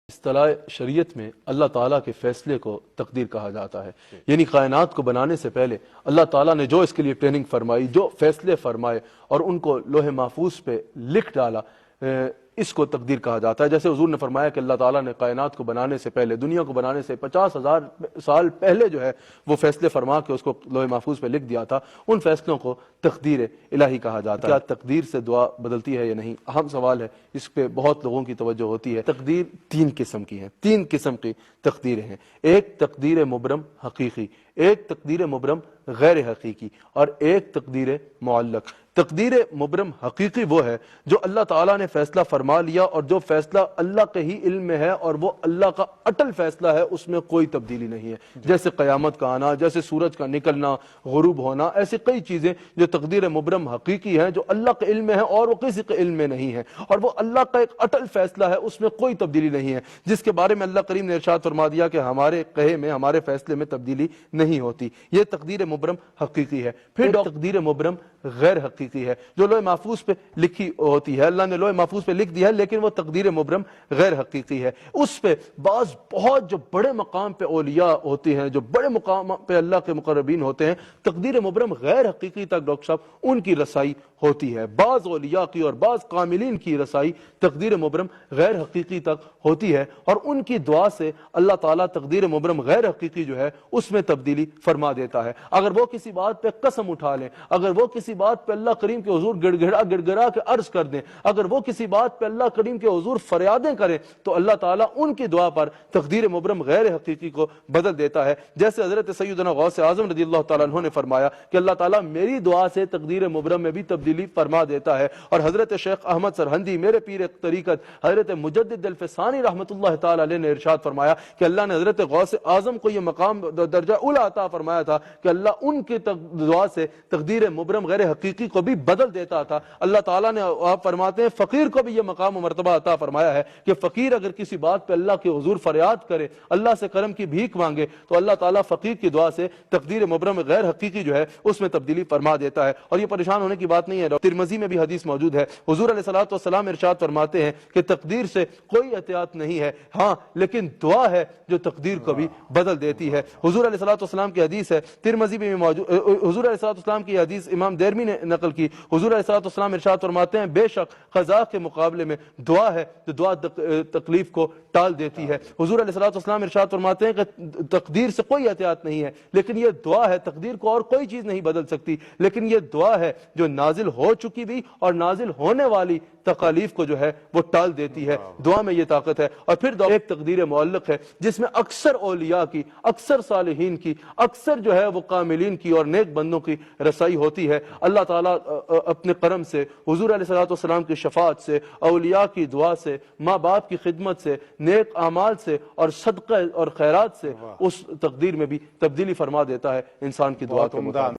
اصطلاح شریعت میں اللہ تعالیٰ کے فیصلے کو تقدیر کہا جاتا ہے، یعنی کائنات کو بنانے سے پہلے اللہ تعالیٰ نے جو اس کے لیے پلاننگ فرمائی، جو فیصلے فرمائے اور ان کو لوح محفوظ پہ لکھ ڈالا، اس کو تقدیر کہا جاتا ہے۔ جیسے حضور نے فرمایا کہ اللہ تعالیٰ نے کائنات کو بنانے سے پہلے، دنیا کو بنانے سے 50,000 سال پہلے جو ہے وہ فیصلے فرما کے اس کو لوح محفوظ پہ لکھ دیا تھا، ان فیصلوں کو تقدیر الہی کہا جاتا ہے۔ کیا تقدیر سے دعا بدلتی ہے یا نہیں؟ اہم سوال ہے، اس پہ بہت لوگوں کی توجہ ہوتی ہے۔ تقدیر تین قسم کی ہیں، تین قسم کی تقدیریں ہیں۔ ایک تقدیر مبرم حقیقی، ایک تقدیر مبرم غیر حقیقی، اور ایک تقدیر معلق۔ تقدیر مبرم حقیقی وہ ہے جو اللہ تعالیٰ نے فیصلہ فرما لیا اور جو فیصلہ اللہ کے ہی علم میں ہے اور وہ اللہ کا اٹل فیصلہ ہے، اس میں کوئی تبدیلی نہیں ہے۔ جیسے قیامت کا آنا، جیسے سورج کا نکلنا، غروب ہونا، ایسی کئی چیزیں جو تقدیر مبرم حقیقی ہیں، جو اللہ کے علم میں ہے اور وہ کسی کے علم میں نہیں ہے، اور وہ اللہ کا ایک اٹل فیصلہ ہے، اس میں کوئی تبدیلی نہیں ہے، جس کے بارے میں اللہ کریم نے ارشاد فرما دیا کہ ہمارے کہے میں، ہمارے فیصلے میں تبدیلی نہیں ہوتی۔ یہ تقدیر مبرم حقیقی ہے۔ پھر تقدیر مبرم غیر حقیقی ہے، جو لوح محفوظ پہ لکھی ہوتی ہے، اللہ نے لوح محفوظ پہ لکھ دیا ہے، لیکن وہ تقدیر مبرم غیر حقیقی ہے۔ اس پہ بعض بہت جو بڑے مقام پہ اولیاء ہوتے ہیں، جو بڑے مقام پہ اللہ کے مقربین ہوتے ہیں، تقدیر مبرم غیر حقیقی تک ڈاکٹر صاحب ان کی رسائی ہوتی ہے۔ بعض اولیاء کی اور بعض کاملین کی رسائی تقدیر مبرم غیر حقیقی تک ہوتی ہے، اور ان کی دعا سے اللہ تعالیٰ تقدیر مبرم غیر حقیقی جو ہے اس میں تبدیلی فرما دیتا ہے۔ اگر وہ کسی بات پہ قسم اٹھا لیں، اگر وہ کسی بات پہ اللہ کریم کے حضور گڑ گڑا کے عرض کر دیں، اگر وہ کسی بات پہ اللہ کریم کے حضور فریادیں کریں، تو اللہ تعالیٰ ان کی دعا پر تقدیر مبرم غیر حقیقی کو بدل دیتا ہے۔ جیسے حضرت سیدنا غوث اعظم رضی اللہ تعالیٰ عنہ نے فرمایا کہ اللہ تعالیٰ میری دعا سے تقدیر مبرم میں بھی تبدیلی فرما دیتا ہے، اور حضرت شیخ احمد سرہندی میرے پیر طریقت حضرت مجدد الفسانی رحمۃ اللہ تعالی علیہ نے ارشاد فرمایا کہ اللہ نے حضرت غوث اعظم کو یہ مقام درجہ اولیٰ عطا فرمایا تھا کہ اللہ ان کی دعا سے تقدیر مبرم غیر حقیقی کو بھی بدل دیتا تھا۔ اللہ تعالیٰ نے، آپ فرماتے ہیں، فقیر کو بھی یہ مقام و مرتبہ عطا فرمایا ہے کہ فقیر اگر کسی بات پہ اللہ کے حضور فریاد کرے، اللہ سے کرم کی بھیک مانگے، تو اللہ تعالیٰ فقیر کی دعا سے تقدیر مبرم غیر حقیقی جو ہے اس میں تبدیلی فرما دیتا ہے۔ اور یہ پریشان ہونے کی بات نہیں ہے، ترمذی میں بھی حدیث موجود ہے، حضور علیہ الصلوۃ والسلام ارشاد فرماتے ہیں کہ تقدیر سے کوئی احتیاط نہیں ہے، ہاں لیکن دعا ہے جو تقدیر کو بھی بدل دیتی ہے۔ حضور علیہ الصلوۃ والسلام کی حدیث ہے، ترمذی میں موجود، حضور علیہ الصلوۃ والسلام کی حدیث امام دیرمی نے نقل کی، حضور علیہ الصلوۃ والسلام ارشاد فرماتے ہیں بے شک قضا کے مقابلے میں دعا ہے جو دعا تکلیف کو ٹال دیتی ہے۔ حضور علیہ الصلوۃ والسلام ارشاد فرماتے ہیں کہ تقدیر سے کوئی احتیاط نہیں ہے، لیکن یہ دعا ہے، تقدیر کو اور کوئی چیز نہیں بدل سکتی، لیکن یہ دعا ہے جو نازل ہو چکی بھی اور نازل ہونے والی تکالیف کو جو ہے وہ ٹال دیتی ہے۔ دعا میں یہ طاقت ہے۔ اور پھر ایک تقدیر معلق ہے جس میں اکثر اولیاء کی، اکثر صالحین کی، اکثر جو ہے وہ کاملین کی اور نیک بندوں کی رسائی ہوتی ہے۔ اللہ تعالیٰ اپنے کرم سے، حضور علیہ الصلوۃ والسلام کی شفاعت سے، اولیاء کی دعا سے، ماں باپ کی خدمت سے، نیک اعمال سے اور صدقہ اور خیرات سے اس تقدیر میں بھی تبدیلی فرما دیتا ہے انسان کی دعا کے مطابق۔